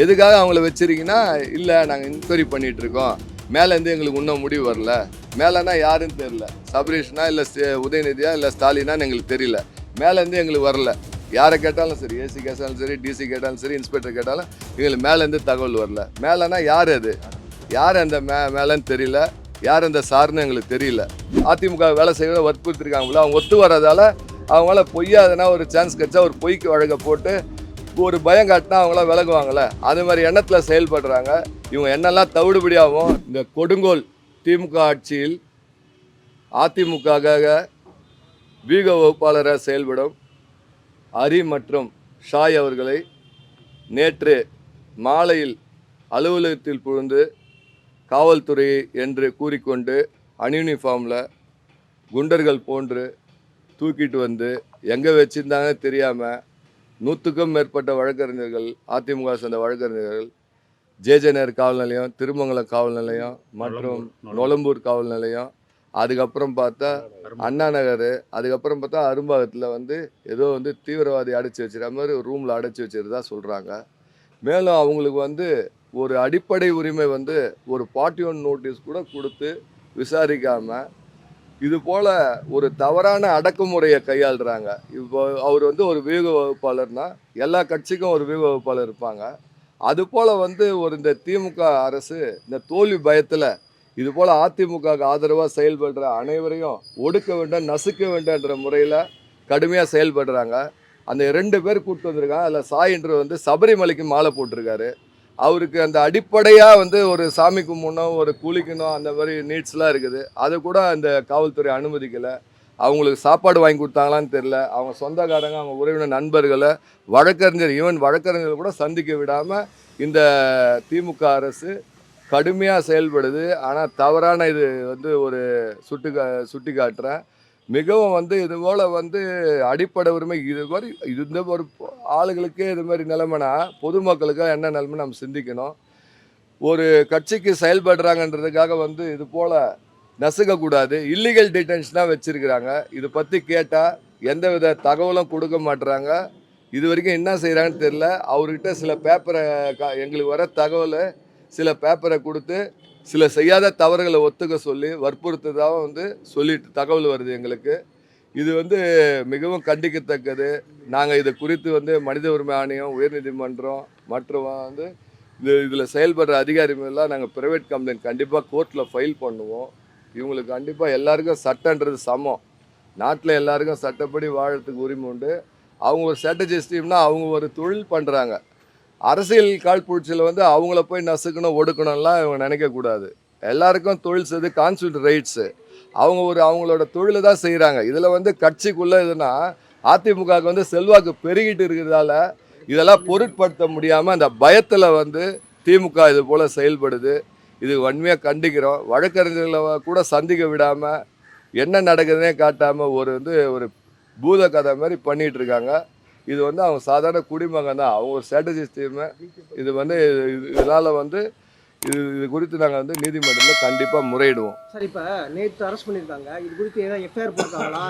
எதுக்காக அவங்கள வச்சிருக்கீங்கன்னா, இல்லை நாங்கள் என்கொயரி பண்ணிட்டு இருக்கோம், மேலேருந்து எங்களுக்கு இன்னும் முடிவு வரல. மேலேன்னா யாருன்னு தெரியல, சபரீஷனா இல்லை உதயநிதியா இல்லை ஸ்டாலினான்னு எங்களுக்கு தெரியல. மேலேருந்து எங்களுக்கு வரல. யாரை கேட்டாலும் சரி, ஏசி கேட்டாலும் சரி, டிசி கேட்டாலும் சரி, இன்ஸ்பெக்டர் கேட்டாலும் எங்களுக்கு மேலேருந்து தகவல் வரல. மேலேன்னா யார் அது, யார் அந்த மேலேன்னு தெரியல, யார் அந்த சார்னு எங்களுக்கு தெரியல. அதிமுக வேலை செய்ய வற்புறுத்திருக்காங்களோ அவங்க ஒத்து வர்றதால அவங்களால பொய்யா எதனா ஒரு சான்ஸ் கிடைச்சா ஒரு பொய்க்கு வழக்க போட்டு ஒரு பயம் காட்டினா அவங்களாம் விலகுவாங்கள்ல, அது மாதிரி எண்ணத்தில் செயல்படுறாங்க. இவங்க என்னெல்லாம் தவிடுபடியாகவும் இந்த கொடுங்கோல் திமுக ஆட்சியில் அதிமுகவாக வீக வகுப்பாளராக செயல்படும் ஹரி மற்றும் ஷாய் அவர்களை நேற்று மாலையில் அலுவலகத்தில் புகுந்து காவல்துறை என்று கூறிக்கொண்டு அன்யூனிஃபார்மில் குண்டர்கள் போன்று தூக்கிட்டு வந்து எங்கே வச்சுருந்தாங்க தெரியாமல் 100க்கும் மேற்பட்ட வழக்கறிஞர்கள், அதிமுக சேர்ந்த வழக்கறிஞர்கள் ஜேஜேநகர் காவல் நிலையம், திருமங்கலம் காவல் நிலையம் மற்றும் நொளம்பூர் காவல் நிலையம், அதுக்கப்புறம் பார்த்தா அண்ணா நகர், அதுக்கப்புறம் பார்த்தா அரும்பாகத்தில் வந்து ஏதோ வந்து தீவிரவாதி அடைச்சி வச்சுருக்க மாதிரி ஒரு ரூமில் அடைச்சி வச்சுருந்தா சொல்கிறாங்க. மேலும் அவங்களுக்கு வந்து ஒரு அடிப்படை உரிமை வந்து ஒரு 41 நோட்டீஸ் கூட கொடுத்து விசாரிக்காமல் இது போல் ஒரு தவறான அடக்குமுறையை கையாளுறாங்க. இப்போ அவர் வந்து ஒரு வியூக வகுப்பாளர்னா எல்லா கட்சிக்கும் ஒரு வியூக வகுப்பாளர் இருப்பாங்க. அதுபோல் வந்து இந்த திமுக அரசு இந்த தோல்வி பயத்தில் இது போல் அதிமுகவுக்கு ஆதரவாக செயல்படுற அனைவரையும் ஒடுக்க வேண்டும், நசுக்க வேண்டும்ன்ற முறையில் கடுமையாக செயல்படுறாங்க. அந்த 2 பேர் கூப்பிட்டு வந்திருக்காங்க. அதில் சாயின்ற வந்து சபரிமலைக்கு மாலை போட்டிருக்காரு. அவருக்கு அந்த அடிப்படையாக வந்து ஒரு சாமி கும்பிடணும், ஒரு குளிக்கணும், அந்த மாதிரி நீட்ஸ்லாம் இருக்குது. அதை கூட அந்த காவல்துறை அனுமதிக்கலை. அவங்களுக்கு சாப்பாடு வாங்கி கொடுத்தாங்களான்னு தெரில. அவங்க சொந்தக்காரங்க, அவங்க உறவினர், நண்பர்களை, வழக்கறிஞர், ஈவன் வழக்கறிஞர்கள் கூட சந்திக்க விடாமல் இந்த திமுக அரசு கடுமையாக செயல்படுது. ஆனால் தவறான இது வந்து ஒரு சுட்டி காட்டுறேன். மிகவும் வந்து இதுபோல் வந்து அடிப்படை உரிமை இது மாதிரி இந்த ஒரு ஆளுகளுக்கே இது மாதிரி நிலைமைனா பொதுமக்களுக்கு என்ன நிலைமை நம்ம சிந்திக்கணும். ஒரு கட்சிக்கு செயல்படுறாங்கன்றதுக்காக வந்து இது போல் நசுக்கக்கூடாது. இல்லீகல் டிடென்ஷனாக வச்சுருக்கிறாங்க. இதை பற்றி கேட்டால் எந்தவித தகவலும் கொடுக்க மாட்டுறாங்க. இது வரைக்கும் என்ன செய்கிறாங்கன்னு தெரில. அவர்கிட்ட சில பேப்பரை எங்களுக்கு வர தகவலை சில பேப்பரை கொடுத்து சில செய்யாத தவறுகளை ஒத்துக்க சொல்லி வற்புறுத்ததாக வந்து சொல்லிட்டு தகவல் வருது எங்களுக்கு. இது வந்து மிகவும் கண்டிக்கத்தக்கது. நாங்கள் இது குறித்து வந்து மனித உரிமை ஆணையம், உயர்நீதிமன்றம் மற்றும் வந்து இதில் செயல்படுற அதிகாரிகளெல்லாம் நாங்கள் ப்ரைவேட் கம்ப்ளைண்ட் கண்டிப்பாக கோர்ட்டில் ஃபைல் பண்ணுவோம். இவங்களுக்கு கண்டிப்பாக எல்லாருக்கும் சட்டன்றது சமம். நாட்டில் எல்லாருக்கும் சட்டப்படி வாழறதுக்கு உரிமை உண்டு. அவங்க ஒரு ஸ்ட்ராட்டஜிஸ்ட்னா அவங்க ஒரு தொழில் பண்ணுறாங்க. அரசியல் காழ்ப்புணர்ச்சியில் வந்து அவங்கள போய் நசுக்கணும், ஒடுக்கணும்லாம் இவங்க நினைக்கக்கூடாது. எல்லாருக்கும் தொழில் செய்து கான்ஸ்டியூஷன் ரைட்ஸு. அவங்களோட தொழிலை தான் செய்கிறாங்க. இதில் வந்து கட்சிக்குள்ளே இதுனா அதிமுகவுக்கு வந்து செல்வாக்கு பெருகிட்டு இருக்கிறதால இதெல்லாம் பொருட்படுத்த முடியாமல் அந்த பயத்தில் வந்து திமுக இது போல் செயல்படுது. இது வன்மையாக கண்டிக்கிறோம். வழக்கறிஞர்களை கூட சந்திக்க விடாமல் என்ன நடக்குதுன்னே காட்டாமல் ஒரு பூத கதை மாதிரி பண்ணிகிட்ருக்காங்க. இது வந்து அவங்க சாதாரண குடிமகன் தான். அவங்க ஒரு ஸ்ட்ராட்டஜிஸ்ட் டீமு. இது வந்து இதனால் வந்து இது குறித்து நாங்கள் வந்து நீதிமன்றத்தில் கண்டிப்பாக முறையிடுவோம். சார், இப்போ நேற்று அரெஸ்ட் பண்ணியிருக்காங்க. இது குறித்து ஏதாவது எஃப்ஐஆர் போட்டாங்களா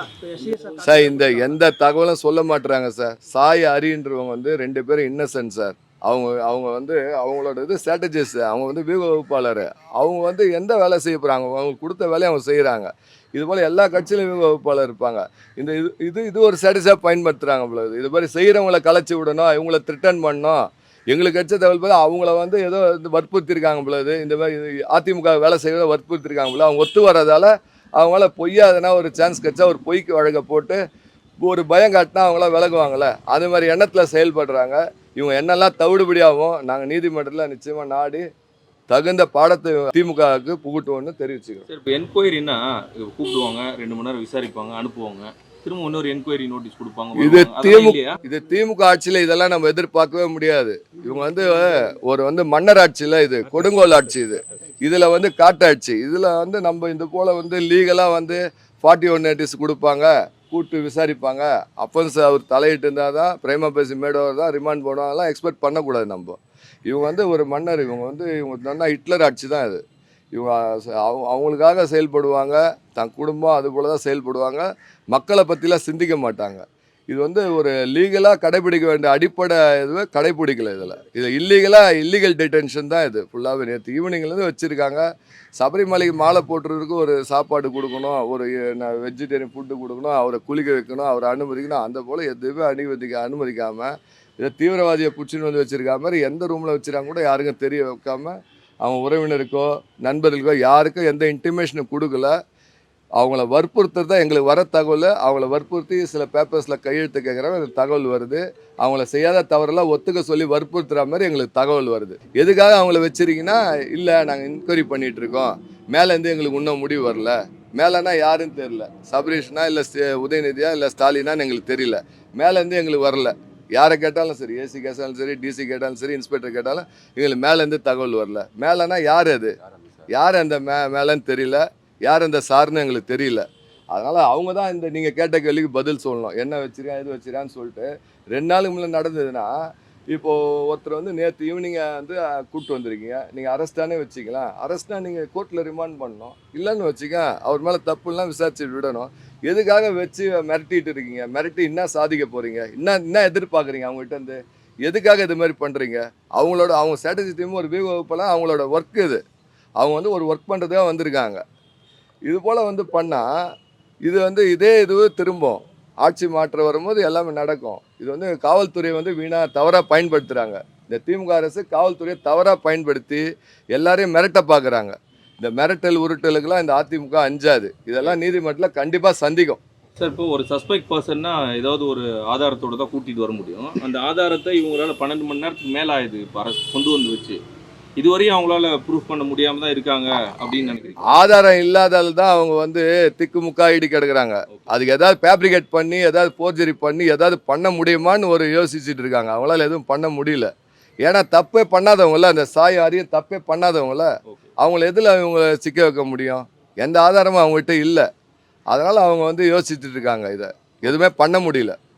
சார்? எந்த தகவலும் சொல்ல மாட்டுறாங்க சார். சாய் ஹரின்றவங்க வந்து 2 பேரும் இன்னசென்ட் சார். அவங்க வந்து அவங்களோட இது ஸ்ட்ராட்டஜிஸ்ட். அவங்க வந்து வியூக வகுப்பாளர். அவங்க வந்து எந்த வேலை செய்ய போகிறாங்க? அவங்க கொடுத்த வேலையை அவங்க செய்கிறாங்க. இது போல் எல்லா கட்சியிலும் வியூக வகுப்பாளர் இருப்பாங்க. இது ஒரு ஸ்ட்ராட்டஜியாக பயன்படுத்துகிறாங்க போல. இது மாதிரி செய்கிறவங்கள கலைச்சி விடணும், இவங்கள த்ரிட்டன் பண்ணணும். எங்களுக்கு கட்சி தகவல் பார்த்து அவங்கள வந்து ஏதோ வற்புறுத்திருக்காங்க போல. இந்த மாதிரி அதிமுக வேலை செய்கிறத வற்புறுத்திருக்காங்க போல. அவங்க ஒத்து வர்றதால அவங்களால பொய்யா எதனா ஒரு சான்ஸ் கிடைச்சா ஒரு பொய்க்கு வழக்க போட்டு ஒரு பயம் காட்டினா அவங்களாம் விலகுவாங்கள்ல, அது மாதிரி எண்ணத்தில் செயல்படுறாங்க. இவங்க என்னெல்லாம் தவிடுபடியாகவும் நாங்கள் நீதிமன்றத்தில் நிச்சயமாக நாடி தகுந்த பாடத்தை திமுகவுக்கு புகுட்டுவோன்னு தெரிவிச்சுக்கிறோம். சார், இப்போ என்கொயரின்னா கூப்பிடுவாங்க, 2 மணி நேரம் விசாரிப்பாங்க, அனுப்புவாங்க, திரும்ப இன்னொரு என்கொயரி நோட்டீஸ் கொடுப்பாங்க. இது திமுக ஆட்சியில் இதெல்லாம் நம்ம எதிர்பார்க்கவே முடியாது. இவங்க வந்து மன்னர் ஆட்சியில், இது கொடுங்கோல் ஆட்சி. இதில் வந்து காட்டாட்சி. இதில் வந்து நம்ம இந்த போல் வந்து லீகலாக வந்து 41 நோட்டீஸ் கொடுப்பாங்க, கூப்பிட்டு விசாரிப்பாங்க. அப்பன்ஸ் அவர் தலையிட்டு இருந்தால் தான் பிரைமா பேசி மேடோவர் தான் ரிமாண்ட் போடுவாங்கலாம் எக்ஸ்பெக்ட் பண்ணக்கூடாது நம்ம. இவங்க வந்து ஒரு மன்னர். இவங்க நல்லா ஹிட்லர் ஆட்சி தான் இது. இவங்க அவங்களுக்காக செயல்படுவாங்க. தன் குடும்பம் அது போல் தான் செயல்படுவாங்க. மக்களை பற்றிலாம் சிந்திக்க மாட்டாங்க. இது வந்து ஒரு லீகலாக கடைபிடிக்க வேண்டிய அடிப்படை இதுவே கடைபிடிக்கல இதில். இது இல்லீகல் டிடென்ஷன் தான் இது ஃபுல்லாகவே. நேற்று ஈவினிங்லேருந்து வச்சுருக்காங்க. சபரிமலைக்கு மாலை போட்டுறதுக்கு ஒரு சாப்பாடு கொடுக்கணும், ஒரு வெஜிடேரியன் ஃபுட்டு கொடுக்கணும், அவரை குளிக்க வைக்கணும், அவரை அனுமதிக்கணும், அந்த போல் எதுவுமே அனுமதிக்காமல் இதை தீவிரவாதியை பிடிச்சின்னு வந்து வச்சுருக்கா மாதிரி எந்த ரூமில் வச்சுருக்காங்க கூட யாருக்கும் தெரிய வைக்காமல் அவங்க உறவினருக்கோ நண்பர்களுக்கோ யாருக்கும் எந்த இன்டிமேஷனும் கொடுக்கல. அவங்கள வற்புறுத்துறது தான் எங்களுக்கு வர தகவல். அவங்கள வற்புறுத்தி சில பேப்பர்ஸில் கையெழுத்து கேட்குறாங்க, அந்த தகவல் வருது. அவங்கள செய்யாத தவறெல்லாம் ஒத்துக்க சொல்லி வற்புறுத்துகிற மாதிரி எங்களுக்கு தகவல் வருது. எதுக்காக அவங்கள வச்சுருக்கீங்கன்னா, இல்லை நாங்கள் என்கொயரி பண்ணிகிட்ருக்கோம், மேலேருந்து எங்களுக்கு இன்னும் முடிவு வரல. மேலேனா யாருன்னு தெரியல, சபரீஷனா இல்லை உதயநிதியா இல்லை ஸ்டாலினான்னு எங்களுக்கு தெரியல. மேலேருந்து எங்களுக்கு வரல. யாரை கேட்டாலும் சரி, ஏசி கேட்டாலும் சரி, டிசி கேட்டாலும் சரி, இன்ஸ்பெக்டர் கேட்டாலும் எங்களுக்கு மேலேருந்து தகவல் வரல. மேலேனா யார் அது, யார் அந்த மேலேன்னு தெரியல, யார் அந்த சார்னு எங்களுக்கு தெரியல. அதனால் அவங்க தான் இந்த நீங்கள் கேட்ட கேள்விக்கு பதில் சொல்லணும். என்ன வச்சிருக்கேன் எது வச்சிருக்கான்னு சொல்லிட்டு 2 நாளுக்கு முன்னே நடந்ததுன்னா, இப்போது ஒருத்தர் வந்து நேற்று ஈவினிங்கை வந்து கூப்பிட்டு வந்திருக்கீங்க, நீங்கள் அரெஸ்டானே வச்சிக்கலாம். அரெஸ்ட்னா நீங்கள் கோர்ட்டில் ரிமாண்ட் பண்ணணும், இல்லைன்னு வச்சுக்க அவர் மேலே தப்புலாம் விசாரிச்சு விடணும். எதுக்காக வச்சு மிரட்டிட்டு இருக்கீங்க? மிரட்டி என்ன சாதிக்க போகிறீங்க? என்ன எதிர்பார்க்குறீங்க அவங்ககிட்ட இருந்து? எதுக்காக இது மாதிரி பண்ணுறீங்க? அவங்க ஸ்ட்ராட்டஜி டீம் ஒரு வகுப்பெல்லாம் அவங்களோட ஒர்க் இது. அவங்க வந்து ஒரு ஒர்க் பண்ணுறதுக்காக வந்திருக்காங்க. இது போல் வந்து பண்ணால் இது வந்து இது திரும்பும். ஆட்சி மாற்றம் வரும்போது எல்லாமே நடக்கும். இது வந்து காவல்துறையை வந்து தவறாக பயன்படுத்துகிறாங்க. இந்த திமுக அரசு காவல்துறையை தவறாக பயன்படுத்தி எல்லாரையும் மிரட்ட பார்க்குறாங்க. இந்த மிரட்டல் உருட்டலுக்கெல்லாம் இந்த அதிமுக அஞ்சாது. இதெல்லாம் நீதிமன்றத்தில் கண்டிப்பாக சந்திக்கும். சார், இப்போ ஒரு சஸ்பெக்ட் பர்சன்னா ஏதாவது ஒரு ஆதாரத்தோட தான் கூட்டிகிட்டு வர முடியும். அந்த ஆதாரத்தை இவங்களால 12 மணி நேரத்துக்கு மேலே ஆயுது இப்போ அரசு கொண்டு வந்து வச்சு. இதுவரையும் அவங்களால ப்ரூஃப் பண்ண முடியாமல் தான் இருக்காங்க அப்படின்னு நினைக்கிறீங்க? ஆதாரம் இல்லாதால தான் அவங்க வந்து திக்குமுக்கா இடி கிடக்குறாங்க. அதுக்கு ஏதாவது ஃபேப்ரிகேட் பண்ணி ஏதாவது போர்ஜரி பண்ணி ஏதாவது பண்ண முடியுமான்னு ஒரு யோசிச்சுட்டு இருக்காங்க. அவங்களால எதுவும் பண்ண முடியல. ஏன்னா தப்பே பண்ணாதவங்கள, அந்த சாய் ஆரியம் தப்பே பண்ணாதவங்கள அவங்கள எதில் அவங்க சிக்க வைக்க முடியும்? எந்த ஆதாரமும் அவங்ககிட்ட இல்லை. அதனால் அவங்க வந்து யோசிச்சுட்டு இருக்காங்க. இதை எதுவுமே பண்ண முடியல.